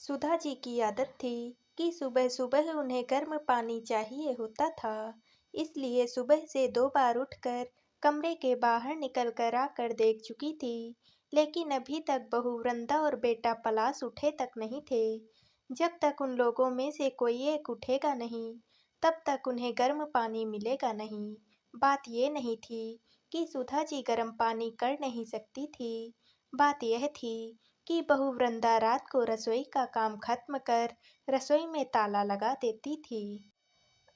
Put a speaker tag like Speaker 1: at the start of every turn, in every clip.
Speaker 1: सुधा जी की आदत थी कि सुबह सुबह उन्हें गर्म पानी चाहिए होता था। इसलिए सुबह से 2 बार उठकर कमरे के बाहर निकल कर आकर देख चुकी थी, लेकिन अभी तक बहू वृंदा और बेटा पलाश उठे तक नहीं थे। जब तक उन लोगों में से कोई एक उठेगा नहीं, तब तक उन्हें गर्म पानी मिलेगा नहीं। बात ये नहीं थी कि सुधा जी गर्म पानी कर नहीं सकती थी। बात यह थी कि बहू वृंदा रात को रसोई का काम खत्म कर रसोई में ताला लगा देती थी।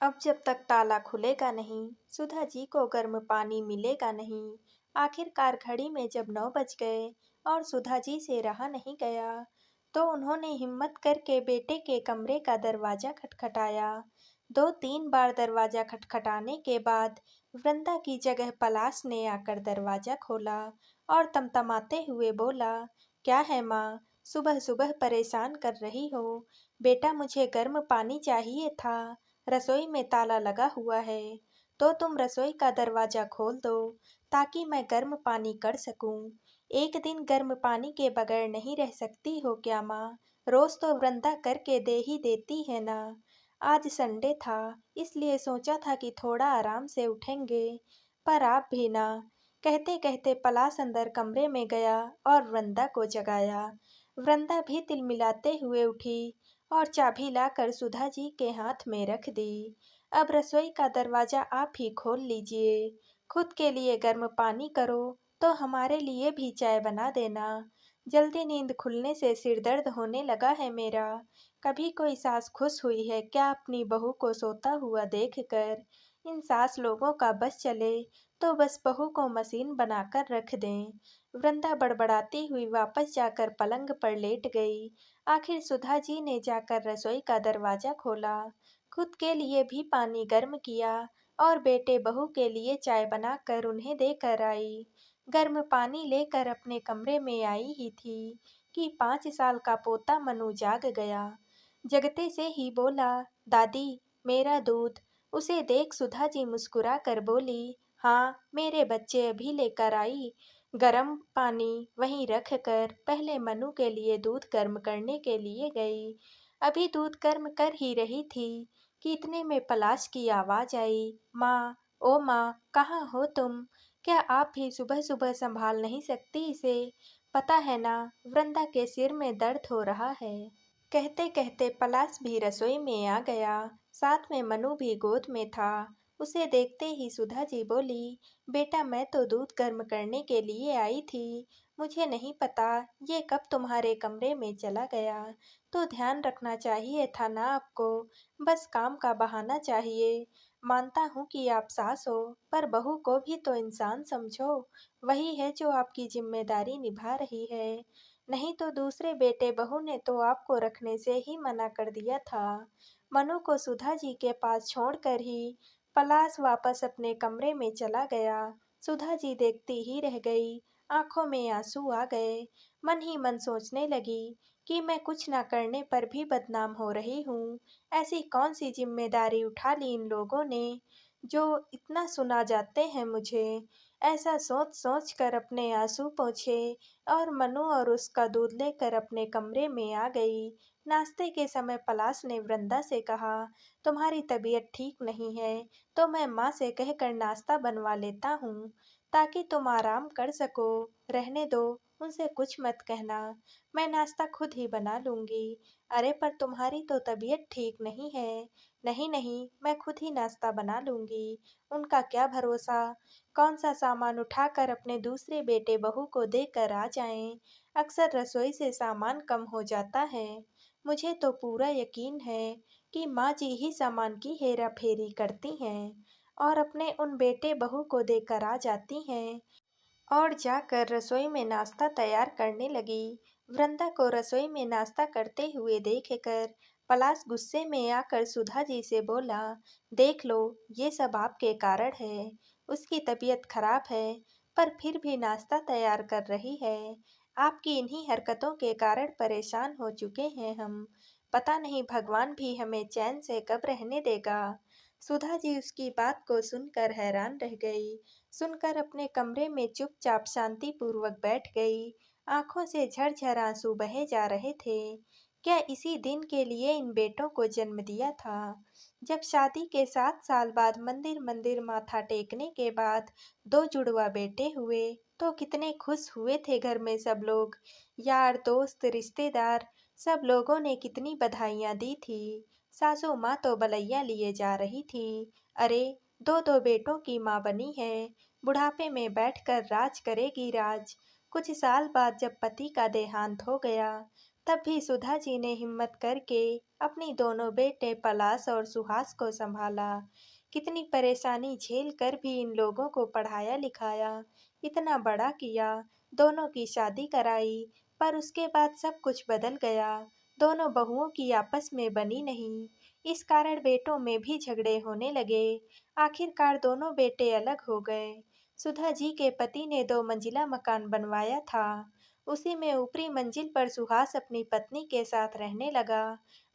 Speaker 1: अब जब तक ताला खुलेगा नहीं, सुधा जी को गर्म पानी मिलेगा नहीं। आखिरकार घड़ी में जब 9 बज गए और सुधा जी से रहा नहीं गया, तो उन्होंने हिम्मत करके बेटे के कमरे का दरवाजा खटखटाया। 2-3 बार दरवाजा खटखटाने के बाद वृंदा की जगह पलाश ने आकर दरवाजा खोला और तमतमाते हुए बोला, क्या है माँ, सुबह सुबह परेशान कर रही हो? बेटा, मुझे गर्म पानी चाहिए था। रसोई में ताला लगा हुआ है, तो तुम रसोई का दरवाजा खोल दो ताकि मैं गर्म पानी कर सकूं। एक दिन गर्म पानी के बगैर नहीं रह सकती हो क्या माँ? रोज तो वृंदा करके दे ही देती है ना। आज संडे था, इसलिए सोचा था कि थोड़ा आराम से उठेंगे, पर आप भी ना। कहते कहते पलाश अंदर कमरे में गया और वृंदा को जगाया। वृंदा भी तिलमिलाते हुए उठी और चाबी लाकर सुधा जी के हाथ में रख दी। अब रसोई का दरवाजा आप ही खोल लीजिए। खुद के लिए गर्म पानी करो, तो हमारे लिए भी चाय बना देना। जल्दी नींद खुलने से सिर दर्द होने लगा है मेरा। कभी कोई सास खुश हुई है क्या अपनी बहू को सोता हुआ देखकर? इन सास लोगों का बस चले तो बस बहू को मशीन बनाकर रख दें। वृंदा बड़बड़ाती हुई वापस जाकर पलंग पर लेट गई। आखिर सुधा जी ने जाकर रसोई का दरवाजा खोला, खुद के लिए भी पानी गर्म किया और बेटे बहू के लिए चाय बनाकर उन्हें देकर आई। गर्म पानी लेकर अपने कमरे में आई ही थी कि 5 साल का पोता मनु जाग गया। जगते से ही बोला, दादी, मेरा दूध। उसे देख सुधा जी मुस्कुरा कर बोली, हाँ, मेरे बच्चे, अभी लेकर आई। गरम पानी वहीं रख कर पहले मनु के लिए दूध गर्म करने के लिए गई। अभी दूध गर्म कर ही रही थी कि इतने में पलाश की आवाज आई, माँ, ओ माँ, कहाँ हो तुम? क्या आप भी सुबह सुबह संभाल नहीं सकती इसे? पता है ना, वृंदा के सिर में दर्द हो रहा है। कहते कहते पलाश भी रसोई में आ गया, साथ में मनु भी गोद में था। उसे देखते ही सुधा जी बोली, बेटा, मैं तो दूध गर्म करने के लिए आई थी। मुझे नहीं पता ये कब तुम्हारे कमरे में चला गया। तो ध्यान रखना चाहिए था ना आपको, बस काम का बहाना चाहिए। मानता हूँ कि आप सास हो, पर बहू को भी तो इंसान समझो। वही है जो आपकी जिम्मेदारी निभा रही है। नहीं तो दूसरे बेटे बहू ने तो आपको रखने से ही मना कर दिया था। मनु को सुधा जी के पास छोड़कर ही पलाश वापस अपने कमरे में चला गया। सुधा जी देखती ही रह गई, आंखों में आंसू आ गए। मन ही मन सोचने लगी कि मैं कुछ न करने पर भी बदनाम हो रही हूँ। ऐसी कौन सी जिम्मेदारी उठा ली इन लोगों ने, जो इतना सुना जाते हैं मुझे। ऐसा सोच सोच कर अपने आंसू पोंछे और मनु और उसका दूध लेकर अपने कमरे में आ गई। नाश्ते के समय पलाश ने वृंदा से कहा, तुम्हारी तबीयत ठीक नहीं है, तो मैं माँ से कहकर नाश्ता बनवा लेता हूँ, ताकि तुम आराम कर सको। रहने दो, उनसे कुछ मत कहना, मैं नाश्ता खुद ही बना लूँगी। अरे पर तुम्हारी तो तबीयत ठीक नहीं है। नहीं नहीं, मैं खुद ही नाश्ता बना लूँगी। उनका क्या भरोसा, कौन सा सामान उठाकर अपने दूसरे बेटे बहू को देकर आ जाएं। अक्सर रसोई से सामान कम हो जाता है। मुझे तो पूरा यकीन है कि माँ जी ही सामान की हेरा फेरी करती हैं और अपने उन बेटे बहू को देकर आ जाती हैं। और जाकर रसोई में नाश्ता तैयार करने लगी। वृंदा को रसोई में नाश्ता करते हुए देखकर पलाश गुस्से में आकर सुधा जी से बोला, देख लो, ये सब आपके कारण है। उसकी तबीयत खराब है, पर फिर भी नाश्ता तैयार कर रही है। आपकी इन्हीं हरकतों के कारण परेशान हो चुके हैं हम। पता नहीं भगवान भी हमें चैन से कब रहने देगा। सुधा जी उसकी बात को सुनकर हैरान रह गई। सुनकर अपने कमरे में चुपचाप शांतिपूर्वक बैठ गई। आंखों से झरझर आंसू बहे जा रहे थे। क्या इसी दिन के लिए इन बेटों को जन्म दिया था? जब शादी के 7 साल बाद मंदिर मंदिर माथा टेकने के बाद दो जुड़वा बेटे हुए, तो कितने खुश हुए थे घर में सब लोग। यार दोस्त रिश्तेदार सब लोगों ने कितनी बधाइयाँ दी थी। सासू माँ तो बलैया लिए जा रही थी। अरे, दो दो बेटों की माँ बनी है, बुढ़ापे में बैठकर राज करेगी राज। कुछ साल बाद जब पति का देहांत हो गया, तब भी सुधा जी ने हिम्मत करके अपनी दोनों बेटे पलाश और सुहास को संभाला। कितनी परेशानी झेल कर भी इन लोगों को पढ़ाया लिखाया, इतना बड़ा किया, दोनों की शादी कराई। पर उसके बाद सब कुछ बदल गया। दोनों बहुओं की आपस में बनी नहीं। इस कारण बेटों में भी झगड़े होने लगे। आखिरकार दोनों बेटे अलग हो गए। सुधा जी के पति ने 2 मंजिला मकान बनवाया था। उसी में ऊपरी मंजिल पर सुहास अपनी पत्नी के साथ रहने लगा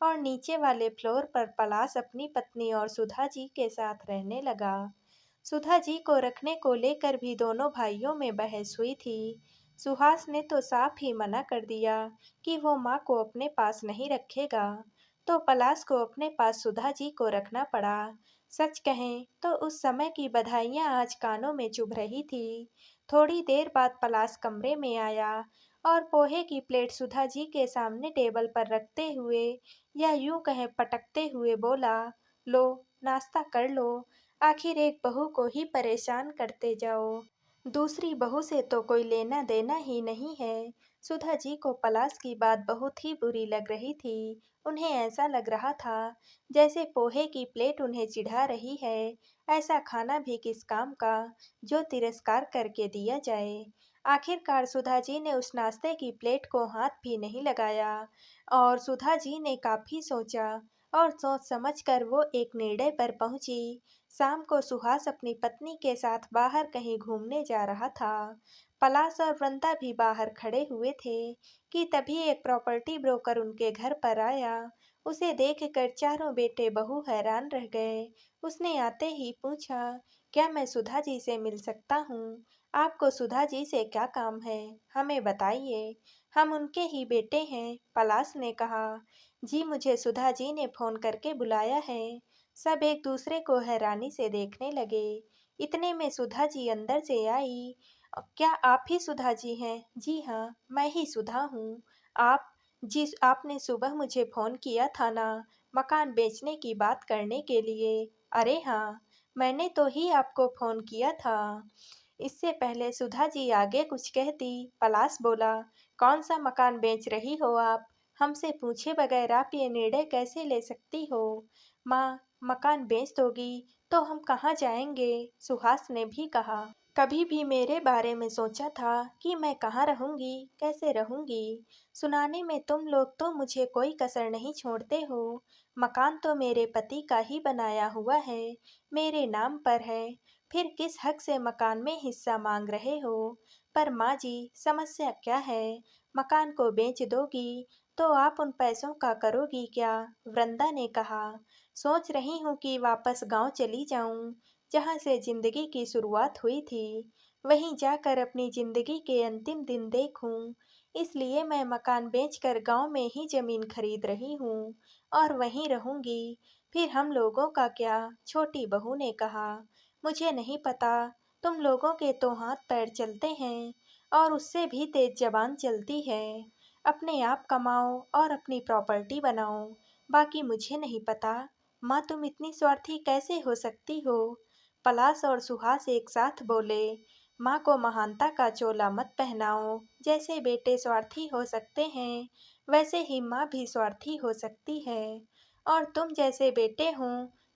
Speaker 1: और नीचे वाले फ्लोर पर पलाश अपनी पत्नी और सुधा जी के साथ रहने लगा। सुधा जी को रखने को लेकर भी दोनों भाइयों में बहस हुई थी। सुहास ने तो साफ ही मना कर दिया कि वो माँ को अपने पास नहीं रखेगा, तो पलाश को अपने पास सुधा जी को रखना पड़ा। सच कहें तो उस समय की बधाइयाँ आज कानों में चुभ रही थी। थोड़ी देर बाद पलाश कमरे में आया और पोहे की प्लेट सुधा जी के सामने टेबल पर रखते हुए, या यूं कहें पटकते हुए बोला, लो, नाश्ता कर लो। आखिर एक बहू को ही परेशान करते जाओ, दूसरी बहू से तो कोई लेना देना ही नहीं है। सुधा जी को पलाश की बात बहुत ही बुरी लग रही थी। उन्हें ऐसा लग रहा था जैसे पोहे की प्लेट उन्हें चिढ़ा रही है। ऐसा खाना भी किस काम का, जो तिरस्कार करके दिया जाए। आखिरकार सुधा जी ने उस नाश्ते की प्लेट को हाथ भी नहीं लगाया और सुधा जी ने काफी सोचा और सोच समझकर वो एक निर्णय पर पहुंची। शाम को सुहास अपनी पत्नी के साथ बाहर कहीं घूमने जा रहा था। पलाश और वृंदा भी बाहर खड़े हुए थे कि तभी एक प्रॉपर्टी ब्रोकर उनके घर पर आया। उसे देखकर चारों बेटे बहू हैरान रह गए। उसने आते ही पूछा, क्या मैं सुधा जी से मिल सकता हूँ? आपको सुधा जी से क्या काम है? हमें बताइए, हम उनके ही बेटे हैं। पलाश ने कहा, जी मुझे सुधा जी ने फोन करके बुलाया है। सब एक दूसरे को हैरानी से देखने लगे। इतने में सुधा जी अंदर से आई। क्या आप ही सुधा जी हैं? जी हाँ, मैं ही सुधा हूँ। आप जी, आपने सुबह मुझे फोन किया था ना, मकान बेचने की बात करने के लिए। अरे हाँ, मैंने तो ही आपको फोन किया था। इससे पहले सुधा जी आगे कुछ कहती, पलाश बोला, कौन सा मकान बेच रही हो आप? हमसे पूछे बगैर आप ये निर्णय कैसे ले सकती हो? माँ, मकान बेच दोगी तो हम कहाँ जाएंगे? सुहास ने भी कहा, कभी भी मेरे बारे में सोचा था कि मैं कहाँ रहूंगी, कैसे रहूंगी? सुनाने में तुम लोग तो मुझे कोई कसर नहीं छोड़ते हो। मकान तो मेरे पति का ही बनाया हुआ है, मेरे नाम पर है। फिर किस हक से मकान में हिस्सा मांग रहे हो? पर माँ जी, समस्या क्या है? मकान को बेच दोगी तो आप उन पैसों का करोगी क्या? वृंदा ने कहा, सोच रही हूँ कि वापस गांव चली जाऊं, जहाँ से जिंदगी की शुरुआत हुई थी। वहीं जाकर अपनी जिंदगी के अंतिम दिन देखूं। इसलिए मैं मकान बेचकर गांव में ही जमीन खरीद रही हूँ और वहीं रहूंगी। फिर हम लोगों का क्या? छोटी बहू ने कहा, मुझे नहीं पता, तुम लोगों के तो हाथ पैर चलते हैं और उससे भी तेज जबान चलती है। अपने आप कमाओ और अपनी प्रॉपर्टी बनाओ, बाकी मुझे नहीं पता। माँ, तुम इतनी स्वार्थी कैसे हो सकती हो? पलाश और सुहास एक साथ बोले, माँ को महानता का चोला मत पहनाओ। जैसे बेटे स्वार्थी हो सकते हैं, वैसे ही माँ भी स्वार्थी हो सकती है। और तुम जैसे बेटे हो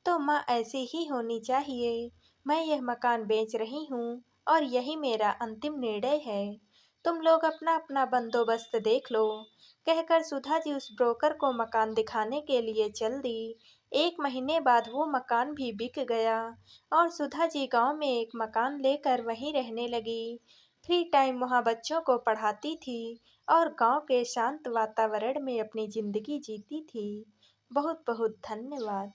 Speaker 1: तो माँ ऐसी ही होनी चाहिए। मैं यह मकान बेच रही हूँ और यही मेरा अंतिम निर्णय है। तुम लोग अपना अपना बंदोबस्त देख लो। कहकर सुधा जी उस ब्रोकर को मकान दिखाने के लिए चल दी। 1 महीने बाद वो मकान भी बिक गया और सुधा जी गांव में एक मकान लेकर वहीं रहने लगी। फ्री टाइम वहाँ बच्चों को पढ़ाती थी और गांव के शांत वातावरण में अपनी जिंदगी जीती थी। बहुत बहुत धन्यवाद।